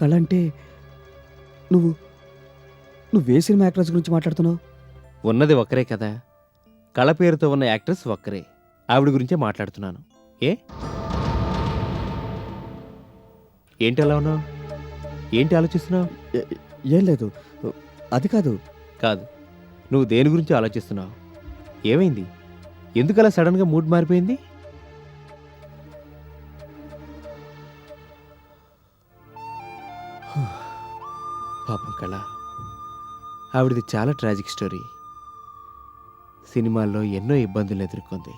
కళ అంటే నువ్వు నువ్వు ఏ సినిమా యాక్ట్రెస్ గురించి మాట్లాడుతున్నావు? ఉన్నది ఒక్కరే కదా, కళ పేరుతో ఉన్న యాక్ట్రెస్ ఒక్కరే. ఆవిడ గురించే మాట్లాడుతున్నాను. ఏ ఏంటి అలా ఉన్నావు? ఏంటి ఆలోచిస్తున్నావు? ఏం లేదు, అది కాదు. కాదు, నువ్వు దేని గురించి ఆలోచిస్తున్నావు? ఏమైంది? ఎందుకలా సడన్గా మూడ్ మారిపోయింది? పాపం కళ, ఆవిడది చాలా ట్రాజిక్ స్టోరీ. సినిమాల్లో ఎన్నో ఇబ్బందులు ఎదుర్కొంది.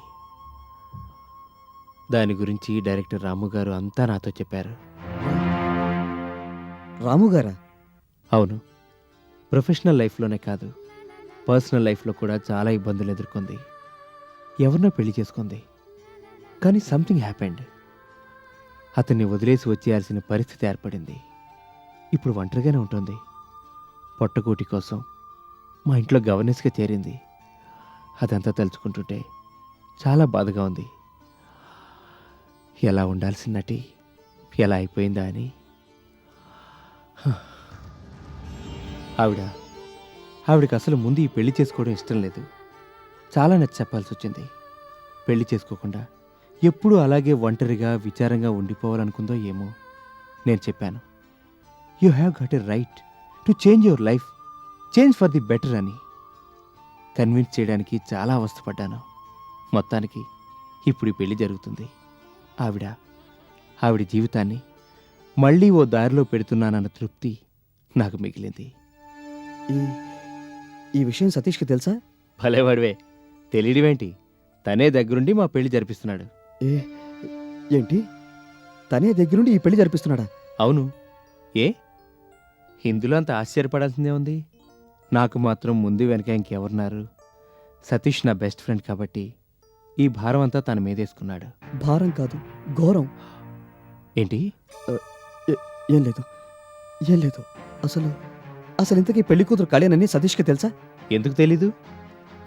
దాని గురించి డైరెక్టర్ రాము గారు అంతా నాతో చెప్పారు. రాము గారా? అవును, ప్రొఫెషనల్ లైఫ్లోనే కాదు, పర్సనల్ లైఫ్లో కూడా చాలా ఇబ్బందులు ఎదుర్కొంది. ఎవరినో పెళ్లి చేసుకుంది, కానీ సంథింగ్ హ్యాపెండ్. అతన్ని వదిలేసి వచ్చేయాల్సిన పరిస్థితి ఏర్పడింది. ఇప్పుడు ఒంటరిగానే ఉంటుంది. పొట్టకూటి కోసం మా ఇంట్లో గవర్నెన్స్గా చేరింది. అదంతా తలుచుకుంటుంటే చాలా బాధగా ఉంది. ఎలా ఉండాల్సిన నటి ఎలా అయిపోయిందా అని. ఆవిడకి అసలు ముందు ఈ పెళ్లి చేసుకోవడం ఇష్టం లేదు. చాలా నచ్చి చెప్పాల్సి వచ్చింది. పెళ్లి చేసుకోకుండా ఎప్పుడూ అలాగే ఒంటరిగా విచారంగా ఉండిపోవాలనుకుందో ఏమో. నేను చెప్పాను, you have got a right to change your life, change for the better అని. కన్విన్స్ చేయడానికి చాలా అవస్థపడ్డాను. మొత్తానికి ఇప్పుడు ఈ పెళ్లి జరుగుతుంది. ఆవిడ జీవితాన్ని మళ్ళీ ఓ దారిలో పెడుతున్నానన్న తృప్తి నాకు మిగిలింది. ఈ విషయం సతీష్కి తెలుసా? భలేవాడివే, తెలియడమేంటి? తనే దగ్గరుండి మా పెళ్లి జరిపిస్తున్నాడు. ఏంటి, తనే దగ్గరుండి ఈ పెళ్లి జరిపిస్తున్నాడా? అవును. ఏ ఇందులో అంత ఆశ్చర్యపడాల్సిందే ఉంది? నాకు మాత్రం ముందు వెనక ఇంకెవరున్నారు? సతీష్ నా బెస్ట్ ఫ్రెండ్ కాబట్టి ఈ భారం అంతా తన మీదేసుకున్నాడు. భారం కాదు, ఘోరం. ఏంటి? ఏం లేదు, ఏం లేదు. అసలు ఇంతకీ పెళ్లి కూతురు కళ్యాణని సతీష్కి తెలుసా? ఎందుకు తెలీదు?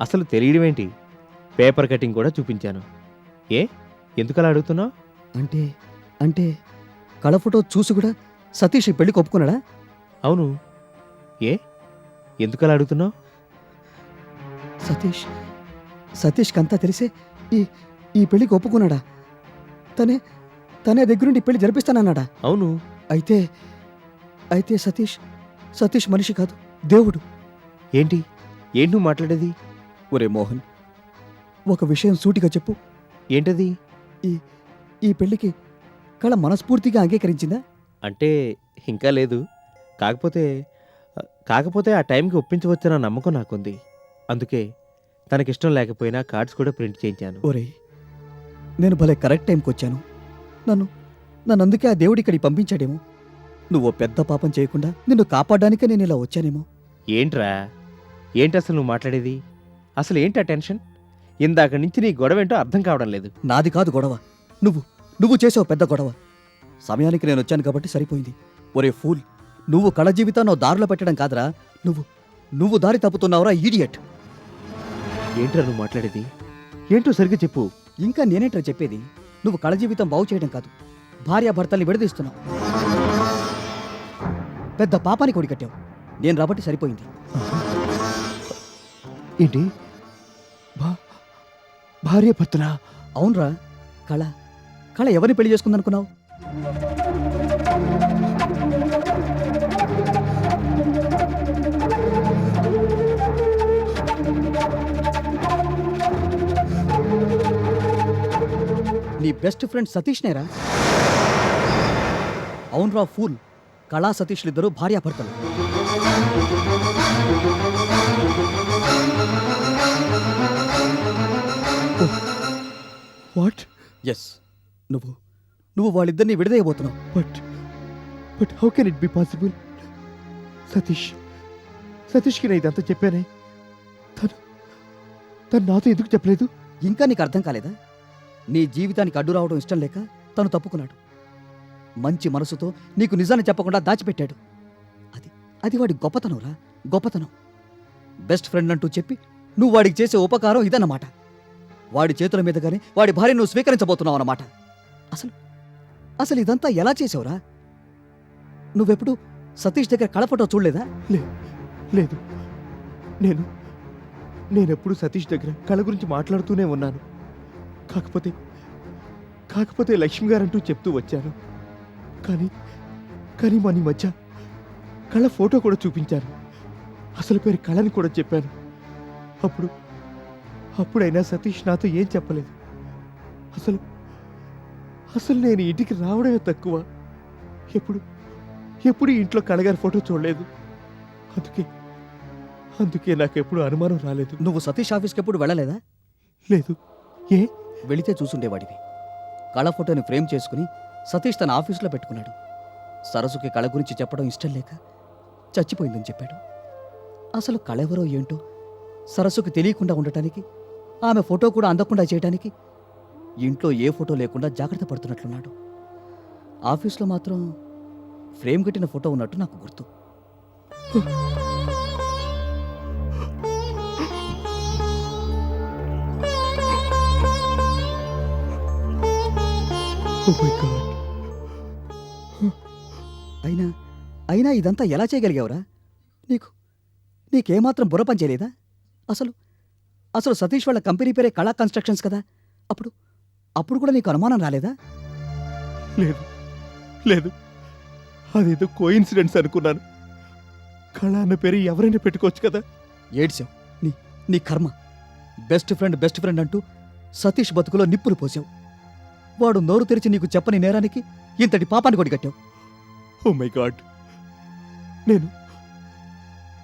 అసలు తెలియడమేంటి? పేపర్ కటింగ్ కూడా చూపించాను. ఎందుకలా అడుగుతున్నావు? అంటే కళ ఫోటో చూసి కూడా సతీష్ ఈ పెళ్లికి ఒప్పుకున్నాడా? అవును. ఎందుకలా అడుగుతున్నావు? సతీష్కి అంతా తెలిసే ఈ పెళ్లికి ఒప్పుకున్నాడా? తనే దగ్గరుండి పెళ్లి జరిపిస్తానన్నాడా? అవును. అయితే సతీష్ మనిషి కాదు, దేవుడు. ఏంటి నువ్వు మాట్లాడేది? ఒరే మోహన్, ఒక విషయం సూటిగా చెప్పు. ఏంటది? ఈ పెళ్లికి కళ మనస్ఫూర్తిగా అంగీకరించిందా? అంటే ఇంకా లేదు. కాకపోతే ఆ టైంకి ఒప్పించవచ్చన్న నమ్మకం నాకుంది. అందుకే తనకిష్టం లేకపోయినా కార్డ్స్ కూడా ప్రింట్ చేయించాను. ఒరే, నేను భలే కరెక్ట్ టైంకి వచ్చాను. నన్ను అందుకే ఆ దేవుడు ఇక్కడికి పంపించాడేమో. నువ్వు పెద్ద పాపం చేయకుండా నిన్ను కాపాడడానికే నేను ఇలా వచ్చానేమో. ఏంటి అసలు నువ్వు మాట్లాడేది? అసలు ఏంటి ఆ టెన్షన్? ఇందాక నుంచి నీ గొడవ ఏంటో అర్థం కావడం లేదు. నాది కాదు గొడవ, నువ్వు చేసావు పెద్ద గొడవ. సమయానికి నేను వచ్చాను కాబట్టి సరిపోయింది. ఒరే ఫూల్, నువ్వు కళ జీవితాన్ని దారిలో పెట్టడం కాదురా, నువ్వు దారి తప్పుతున్నావురా ఈడియట్. ఏంట్రా నువ్వు మాట్లాడేది? ఏంటో సరిగ్గా చెప్పు. ఇంకా నేనేంట్రా చెప్పేది? నువ్వు కళ జీవితం బాగు చేయడం కాదు, భార్యాభర్తల్ని విడదీస్తున్నావు. పెద్ద పాపానికి ఒడికట్టావు. నేను రాబట్టి సరిపోయింది. ఏంటి? భార్యాభర్తలా? అవునరా. కళ ఎవరిని పెళ్లి చేసుకుందనుకున్నావు? నీ బెస్ట్ ఫ్రెండ్ సతీష్ నేరా? అవునరా ఫూల్, కళా సతీష్లిద్దరూ భార్యాభర్తలు. వాట్? ఎస్, నువ్వు వాళ్ళిద్దరిని విడదీయబోతున్నావు. But how can it be possible? సతీష్కి నేను ఇదంతా చెప్పానే, తను నాతో ఎందుకు చెప్పలేదు? ఇంకా నీకు అర్థం కాలేదా? నీ జీవితానికి అడ్డు రావడం ఇష్టం లేక తను తప్పుకున్నాడు. మంచి మనసుతో నీకు నిజాన్ని చెప్పకుండా దాచిపెట్టాడు. అది వాడి గొప్పతనంరా, గొప్పతనం. బెస్ట్ ఫ్రెండ్ అంటూ చెప్పి నువ్వు వాడికి చేసే ఉపకారం ఇదన్నమాట. వాడి చేతుల మీదగానే వాడి భార్య నువ్వు స్వీకరించబోతున్నావు అన్నమాట. అసలు ఇదంతా ఎలా చేసావురా? నువ్వెప్పుడు సతీష్ దగ్గర కళ ఫోటో చూడలేదా? లేదు, నేనెప్పుడు సతీష్ దగ్గర కళ గురించి మాట్లాడుతూనే ఉన్నాను. కాకపోతే లక్ష్మి గారంటూ చెప్తూ వచ్చాను. కానీ మన ఈ మధ్య కళ ఫోటో కూడా చూపించాను. అసలు పేరు కళని కూడా చెప్పాను. అప్పుడైనా సతీష్ నాతో ఏం చెప్పలేదు. అసలు నేను ఇంటికి రావడమే తక్కువ. ఎప్పుడు ఇంట్లో కళగారి ఫోటో చూడలేదు. అందుకే నాకెప్పుడు అనుమానం రాలేదు. నువ్వు సతీష్ ఆఫీస్కి ఎప్పుడు వెళ్ళలేదా? లేదు. ఏ? వెళితే చూసుండేవాడివి. కళ ఫోటోని ఫ్రేమ్ చేసుకుని సతీష్ తన ఆఫీసులో పెట్టుకున్నాడు. సరస్సుకి కళ గురించి చెప్పడం ఇష్టం లేక చచ్చిపోయిందని చెప్పాడు. అసలు కళ ఎవరో ఏంటో సరస్సుకి తెలియకుండా ఉండటానికి, ఆమె ఫోటో కూడా అందకుండా చేయటానికి ఇంట్లో ఏ ఫోటో లేకుండా జాగ్రత్త పడుతున్నట్లున్నాడు. ఆఫీస్లో మాత్రం ఫ్రేమ్ కట్టిన ఫోటో ఉన్నట్టు నాకు గుర్తు. Oh my God. అయినా ఇదంతా ఎలా చేయగలిగావురా? నీకేమాత్రం బుర్ర పని చేయలేదా? అసలు సతీష్ వాళ్ళ కంపెనీ పేరే కళా కన్స్ట్రక్షన్స్ కదా. అప్పుడు కూడా నీకు అనుమానం రాలేదా? లేదు, అదేదో కోఇన్సిడెన్స్ అనుకున్నాను. కళ అన్న పేరు ఎవరైనా పెట్టుకోవచ్చు కదా. ఏడ్చావు. నీ కర్మ. బెస్ట్ ఫ్రెండ్ అంటూ సతీష్ బతుకులో నిప్పులు పోసావు. వాడు నోరు తెరిచి నీకు చెప్పని నేరానికి ఇంతటి పాపాన్ని కొడిగట్టావు. ఓ మై గాడ్,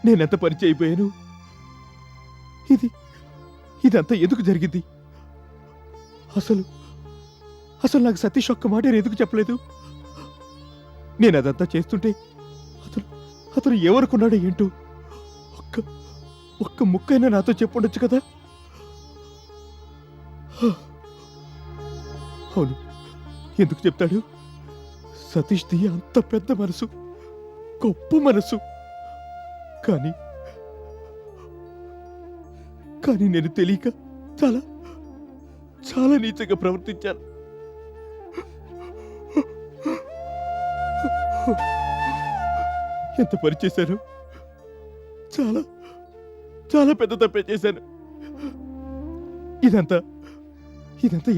నేనెంత పని చేయబోయాను. ఇదంతా ఎందుకు జరిగింది? అసలు నాకు సతీష్ ఒక్క మాట ఎందుకు చెప్పలేదు? నేను అదంతా చేస్తుంటే అతను ఏమనుకున్నాడో ఏంటో. ఒక్క ముక్కైనా నాతో చెప్పుండొచ్చు కదా. అవును, ఎందుకు చెప్తాడు? సతీష్ది అంత పెద్ద మనసు, గొప్ప మనసు. కానీ నేను తెలియక చాలా చాలా నీచంగా ప్రవర్తించాను. ఎంత పని చేశాను. చాలా చాలా పెద్ద తప్పే చేశాను. ఇదంతా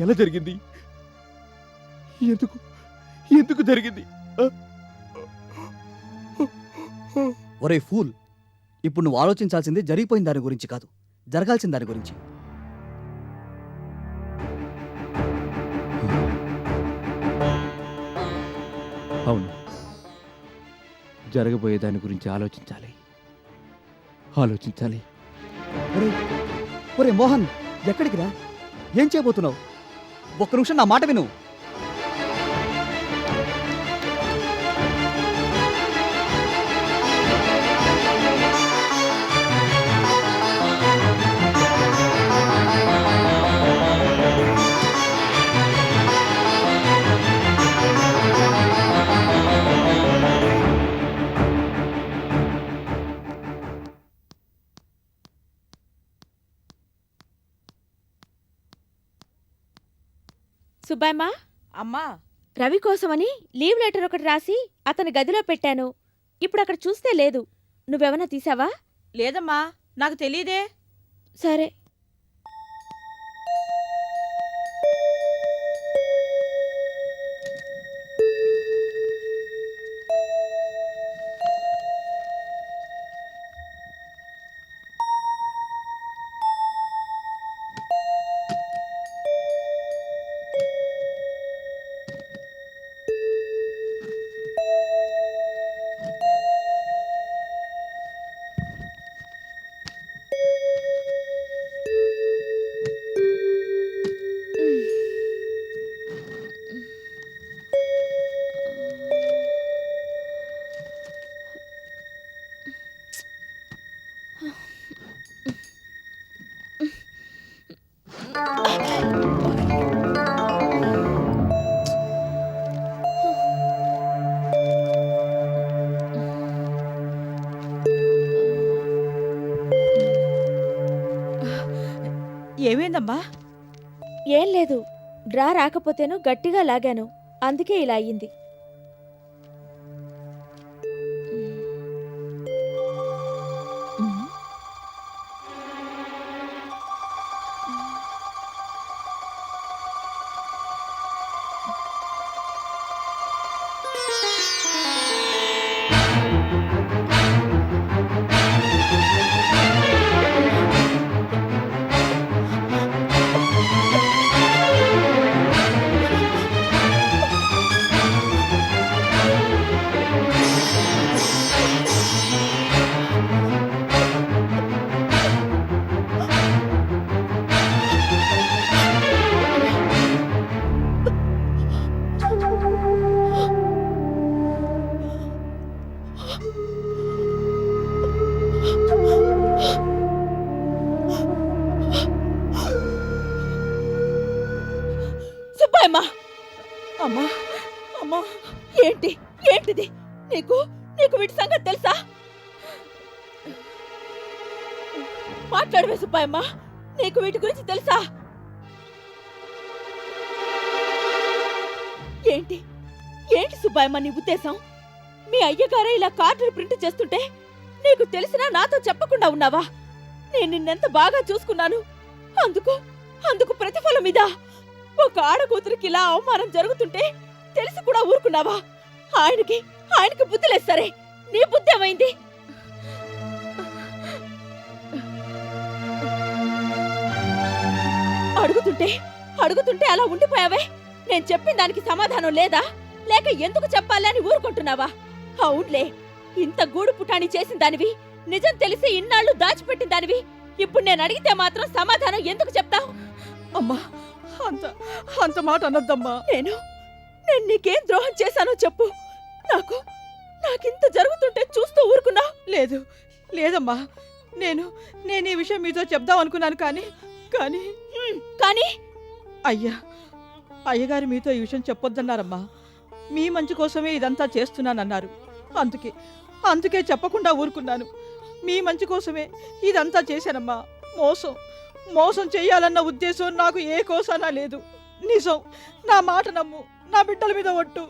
ఎలా జరిగింది? ఎందుకు జరిగింది? ఒరే ఫూల్, ఇప్పుడు నువ్వు ఆలోచించాల్సింది జరిగిపోయిన దాని గురించి కాదు, జరగాల్సిన దాని గురించి. అవును, జరగబోయే దాని గురించి ఆలోచించాలి. ఒరే మోహన్, ఎక్కడికి రా? ఏం చేయబోతున్నావు? ఒక్క నిమిషం నా మాట విను. సుబ్బమ్మ, అమ్మా, రవి కోసమని లీవ్ లెటర్ ఒకటి రాసి అతని గదిలో పెట్టాను. ఇప్పుడు అక్కడ చూస్తే లేదు. నువ్వెవన్నా తీసావా? లేదమ్మా, నాకు తెలీదే. సరే. ఏమైందమ్మా? ఏం లేదు, డ్రా రాకపోతేను గట్టిగా లాగాను, అందుకే ఇలా అయ్యింది. సుబ్బయ్యమ్మ! అమ్మా అమ్మా ఏంటి ఏంటిది? నీకు నీకు వీటి సంగతి తెలుసా? మాట్లాడవే సుబ్బయ్యమ్మ, నీకు వీటి గురించి తెలుసా? ఏంటి ఏంటి సుబ్బయ్యమ్మ నీ ఉద్దేశం? మీ అయ్యగారే ఇలా కార్డులు ప్రింట్ చేస్తుంటే నీకు తెలిసినా నాతో చెప్పకుండా ఉన్నావా? నేను నిన్నెంత బాగా చూసుకున్నాను. అందుకు అందుకు ప్రతిఫలం ఇదా? ఒక ఆడకూతురికి ఇలా అవమానం జరుగుతుంటే తెలిసి కూడా ఊరుకున్నావా? ఆయనకి బుద్ధి లేదు సరే, నీ బుద్ధి ఏమైంది? అడుగుతుంటే అలా ఉండిపోయావే. నేను చెప్పిన దానికి సమాధానం లేదా? లేక ఎందుకు చెప్పాలి అని ఊరుకుంటున్నావా? అవునులే, ఇంత గూడు పుటాని చేసిన దానివి, నిజం తెలిసి ఇన్నాళ్ళు దాచిపెట్టిన దానివి, ఇప్పుడు నేను అడిగితే మాత్రం సమాధానం ఎందుకు చెప్తావు? అమ్మా అంత అంత మాట అనొద్దమ్మా. నేను నీకేం ద్రోహం చేశానో చెప్పు. నాకింత జరుగుతుంటే చూస్తూ ఊరుకున్నా? లేదు లేదమ్మా, నేను ఈ విషయం మీతో చెప్దాం అనుకున్నాను, కానీ కానీ అయ్యగారు మీతో ఈ విషయం చెప్పొద్దన్నారమ్మా. మీ మంచి కోసమే ఇదంతా చేస్తున్నానన్నారు. అందుకే చెప్పకుండా ఊరుకున్నాను. మీ మంచి కోసమే ఇదంతా చేశానమ్మా. మోసం చెయ్యాలన్న ఉద్దేశం నాకు ఏ కోసానా లేదు. నిజం, నా మాట నమ్ము, నా బిడ్డల మీద ఒట్టు.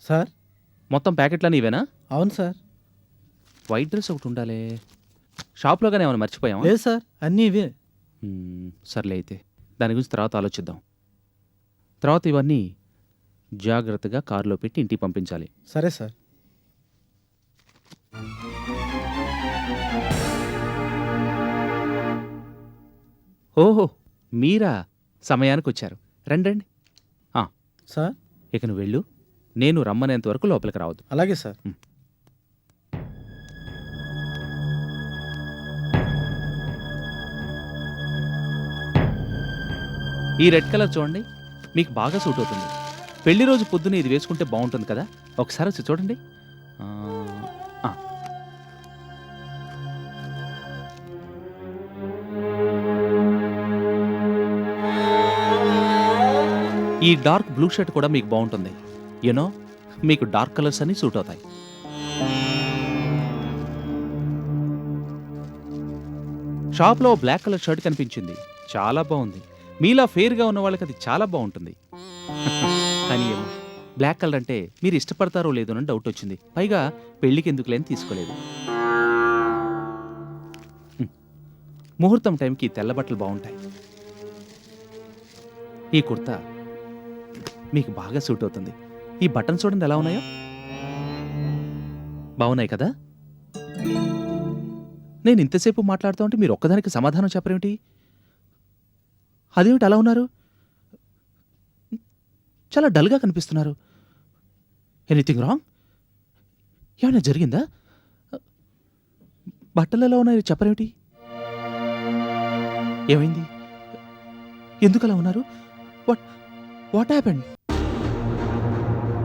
సార్, మొత్తం ప్యాకెట్లని ఇవేనా? అవును సార్. వైట్ డ్రెస్ ఒకటి ఉండాలి. షాప్లోగానే ఏమైనా మర్చిపోయావా? లేదు సార్, అన్నీ ఇవే. సర్లే, అయితే దాని గురించి తర్వాత ఆలోచిద్దాం. తర్వాత ఇవన్నీ జాగ్రత్తగా కారులో పెట్టి ఇంటికి పంపించాలి. సరే సార్. ఓహో, మీరా? సమయానికి వచ్చారు. రండి. సార్, ఇక నువ్వు వెళ్ళు. నేను రమ్మనేంత వరకు లోపలికి రావద్దు. అలాగే సార్. ఈ రెడ్ కలర్ చూడండి, మీకు బాగా సూట్ అవుతుంది. పెళ్లి రోజు పొద్దున ఇది వేసుకుంటే బాగుంటుంది కదా. ఒకసారి వచ్చి చూడండి. ఈ డార్క్ బ్లూ షర్ట్ కూడా మీకు బాగుంటుంది. యూనో, మీకు డార్క్ కలర్స్ అన్ని సూట్ అవుతాయి. షాప్లో బ్లాక్ కలర్ షర్ట్ కనిపించింది, చాలా బాగుంది. మీలా ఫెయిర్గా ఉన్న వాళ్ళకి అది చాలా బాగుంటుంది. కానీ ఏమో, బ్లాక్ కలర్ అంటే మీరు ఇష్టపడతారో లేదో అని డౌట్ వచ్చింది. పైగా పెళ్లికి ఎందుకు లేని తీసుకోలేదు. ముహూర్తం టైంకి తెల్ల బట్టలు బాగుంటాయి. ఈ కుర్తా మీకు బాగా సూట్ అవుతుంది. ఈ బటన్స్ చూడండి ఎలా ఉన్నాయో. బాగున్నాయి కదా? నేను ఇంతసేపు మాట్లాడుతూ ఉంటే మీరు ఒక్కదానికి సమాధానం చెప్పరేమిటి? అదేమిటి అలా ఉన్నారు? చాలా డల్గా కనిపిస్తున్నారు. Anything wrong? ఏమైనా జరిగిందా? బట్టలు ఎలా ఉన్నాయి చెప్పరేమిటి? ఏమైంది? ఎందుకు అలా ఉన్నారు? What happened?